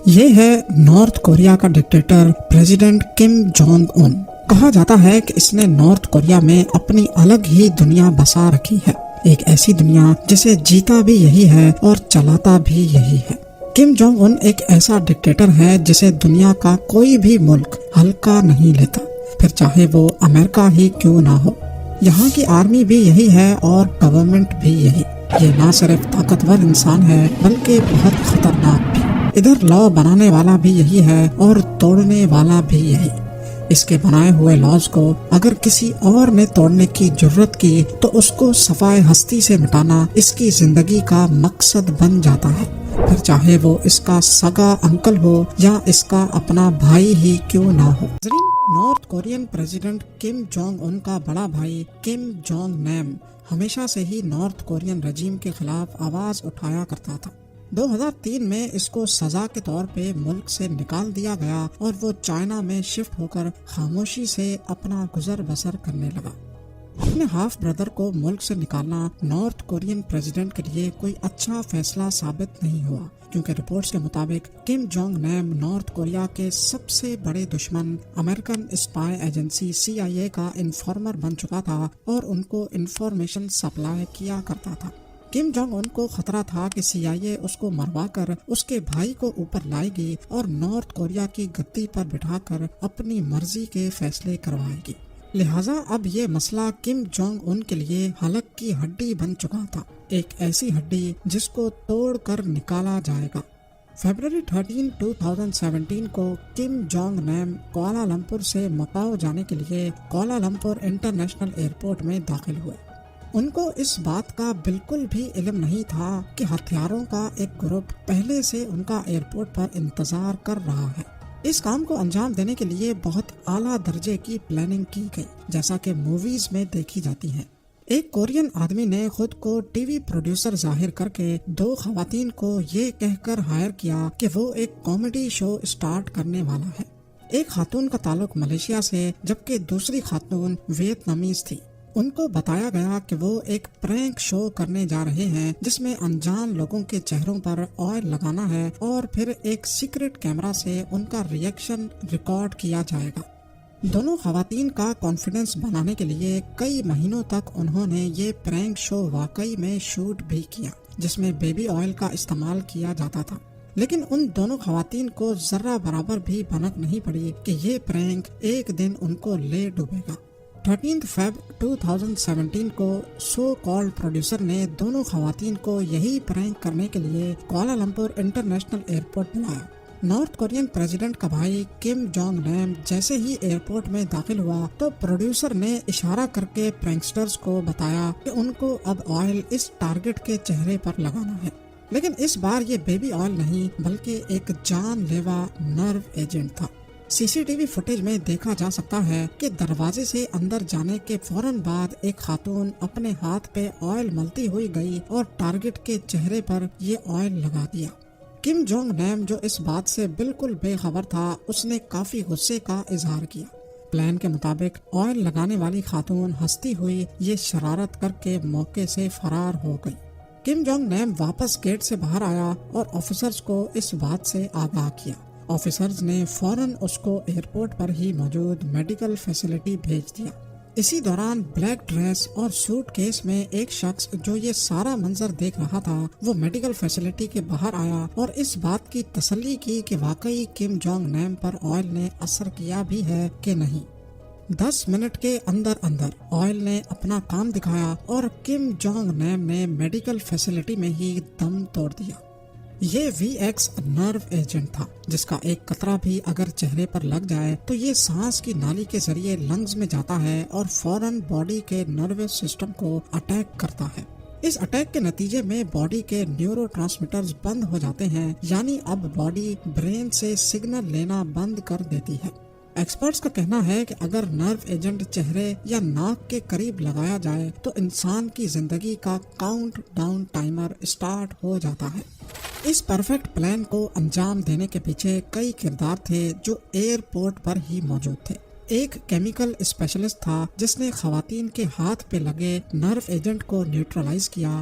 یہ ہے north Korea کا ڈکٹیٹر پریزیڈنٹ کم جونگ ان۔ کہا جاتا ہے کہ اس نے نارتھ کوریا میں اپنی الگ ہی دنیا بسا رکھی ہے، ایک ایسی دنیا جسے جیتا بھی یہی ہے اور چلاتا بھی یہی ہے۔ کم جونگ ان ایک ایسا ڈکٹیٹر ہے جسے دنیا کا کوئی بھی ملک ہلکا نہیں لیتا، پھر چاہے وہ امریکہ ہی کیوں نہ ہو۔ یہاں کی آرمی بھی یہی ہے اور گورنمنٹ بھی یہی۔ یہ نہ صرف طاقتور انسان ہے بلکہ بہت خطرناک بھی۔ ادھر لا بنانے والا بھی یہی ہے اور توڑنے والا بھی یہی۔ اس کے بنائے ہوئے لاز کو اگر کسی اور نے توڑنے کی جرت کی تو اس کو صفائے ہستی سے مٹانا اس کی زندگی کا مقصد بن جاتا ہے، پھر چاہے وہ اس کا سگا انکل ہو یا اس کا اپنا بھائی ہی کیوں نہ ہو۔ North Korean president Kim Jong Un کا بڑا بھائی کم جونگ نیم ہمیشہ سے ہی نارتھ کورین رجیم کے خلاف آواز اٹھایا کرتا تھا۔ 2003 میں اس کو سزا کے طور پہ ملک سے نکال دیا گیا اور وہ چائنا میں شفٹ ہو کر خاموشی سے اپنا گزر بسر کرنے لگا۔ اپنے ہاف بردر کو ملک سے نکالنا نارتھ کورین پریزیڈنٹ کے لیے کوئی اچھا فیصلہ ثابت نہیں ہوا، کیونکہ رپورٹس کے مطابق کم جونگ نیم نارتھ کوریا کے سب سے بڑے دشمن امریکن اسپائی ایجنسی CIA کا انفارمر بن چکا تھا اور ان کو انفارمیشن سپلائی کیا کرتا تھا۔ کم جونگ ان کو خطرہ تھا کہ CIA اس کو مروا کر اس کے بھائی کو اوپر لائے گی اور نارتھ کوریا کی گدی پر بٹھا کر اپنی مرضی کے فیصلے کروائے گی، لہٰذا اب یہ مسئلہ کم جونگ ان کے لیے حلق کی ہڈی بن چکا تھا، ایک ایسی ہڈی جس کو توڑ کر نکالا جائے گا۔ فیبروری 13، 2017 کو کم جونگ نیم کوالالمپور سے مکاؤ جانے کے لیے کوالالمپور انٹرنیشنل ایئرپورٹ میں داخل ہوئے۔ ان کو اس بات کا بالکل بھی علم نہیں تھا کہ ہتھیاروں کا ایک گروپ پہلے سے ان کا ایئرپورٹ پر انتظار کر رہا ہے۔ اس کام کو انجام دینے کے لیے بہت اعلیٰ درجے کی پلاننگ کی گئی، جیسا کہ موویز میں دیکھی جاتی ہیں۔ ایک کورین آدمی نے خود کو ٹی وی پروڈیوسر ظاہر کر کے 2 خواتین کو یہ کہہ کر ہائر کیا کہ وہ ایک کامیڈی شو اسٹارٹ کرنے والا ہے۔ ایک خاتون کا تعلق ملیشیا سے جبکہ دوسری خاتون ویتنامیز تھی۔ ان کو بتایا گیا کہ وہ ایک پرینک شو کرنے جا رہے ہیں جس میں انجان لوگوں کے چہروں پر آئل لگانا ہے اور پھر ایک سیکرٹ کیمرہ سے ان کا ریئیکشن ریکارڈ کیا جائے گا۔ دونوں خواتین کا کانفیڈنس بنانے کے لیے کئی مہینوں تک انہوں نے یہ پرینک شو واقعی میں شوٹ بھی کیا، جس میں بیبی آئل کا استعمال کیا جاتا تھا، لیکن ان دونوں خواتین کو ذرہ برابر بھی بھنک نہیں پڑی کہ یہ پرینک ایک دن ان کو لے ڈوبے گا۔ 13 فیبروری 2017 کو سو کالڈ پروڈیوسر نے دونوں خواتین کو یہی پرینک کرنے کے لیے کوالالمپور انٹرنیشنل ایئرپورٹ بلایا۔ نارتھ کورین پریزیڈنٹ کا بھائی کم جونگ نیم جیسے ہی ایئرپورٹ میں داخل ہوا تو پروڈیوسر نے اشارہ کر کے پرینکسٹرز کو بتایا کہ ان کو اب آئل اس ٹارگٹ کے چہرے پر لگانا ہے، لیکن اس بار یہ بیبی آئل نہیں بلکہ ایک جان لیوا نرو ایجنٹ تھا۔ CCTV فوٹیج میں دیکھا جا سکتا ہے کہ دروازے سے اندر جانے کے فوراً بعد ایک خاتون اپنے ہاتھ پہ آئل ملتی ہوئی گئی اور ٹارگٹ کے چہرے پر یہ آئل لگا دیا۔ کم جونگ نیم جو اس بات سے بالکل بے خبر تھا، اس نے کافی غصے کا اظہار کیا۔ پلان کے مطابق آئل لگانے والی خاتون ہنستی ہوئی یہ شرارت کر کے موقع سے فرار ہو گئی۔ کم جونگ نیم واپس گیٹ سے باہر آیا اور آفیسرز کو اس بات سے آگاہ کیا۔ آفیسرز نے فوراً اس کو ایئرپورٹ پر ہی موجود میڈیکل فیسلٹی بھیج دیا۔ اسی دوران بلیک ڈریس اور سوٹ کیس میں ایک شخص جو یہ سارا منظر دیکھ رہا تھا وہ میڈیکل فیسلٹی کے باہر آیا اور اس بات کی تسلی کی کہ واقعی کم جونگ نیم پر آئل نے اثر کیا بھی ہے کہ نہیں۔ 10 منٹ کے اندر آئل نے اپنا کام دکھایا اور کم جونگ نیم نے میڈیکل فیسلٹی میں ہی دم توڑ دیا۔ یہ VX نرو ایجنٹ تھا جس کا ایک قطرہ بھی اگر چہرے پر لگ جائے تو یہ سانس کی نالی کے ذریعے لنگز میں جاتا ہے اور فوراً باڈی کے نروس سسٹم کو اٹیک کرتا ہے۔ اس اٹیک کے نتیجے میں باڈی کے نیورو ٹرانسمیٹرز بند ہو جاتے ہیں، یعنی اب باڈی برین سے سگنل لینا بند کر دیتی ہے۔ ایکسپرٹس کا کہنا ہے کہ اگر نرو ایجنٹ چہرے یا ناک کے قریب لگایا جائے تو انسان کی زندگی کا کاؤنٹ ڈاؤن ٹائمر اسٹارٹ ہو جاتا ہے۔ اس پرفیکٹ پلان کو انجام دینے کے پیچھے کئی کردار تھے جو ایئرپورٹ پر ہی موجود تھے۔ ایک کیمیکل اسپیشلسٹ تھا جس نے خواتین کے ہاتھ پہ لگے نرو ایجنٹ کو نیوٹرلائز کیا۔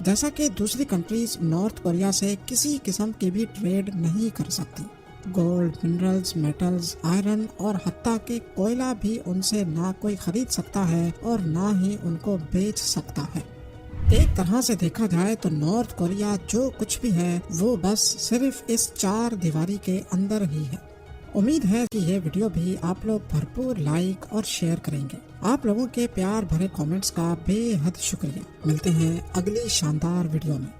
جیسا کہ دوسری کنٹریز نارتھ کوریا سے کسی قسم کی بھی ٹریڈ نہیں کر سکتی۔ گولڈ، منرلز، میٹلز، آئرن اور حتیٰ کہ کوئلہ بھی ان سے نہ کوئی خرید سکتا ہے اور نہ ہی ان کو بیچ سکتا ہے۔ ایک طرح سے دیکھا جائے تو نارتھ کوریا جو کچھ بھی ہے وہ بس صرف اس 4 دیواری کے اندر ہی ہے۔ امید ہے کہ یہ ویڈیو بھی آپ لوگ بھرپور لائک اور شیئر کریں گے۔ آپ لوگوں کے پیار بھرے کامنٹس کا بے حد شکریہ۔ ملتے ہیں اگلی شاندار ویڈیو میں۔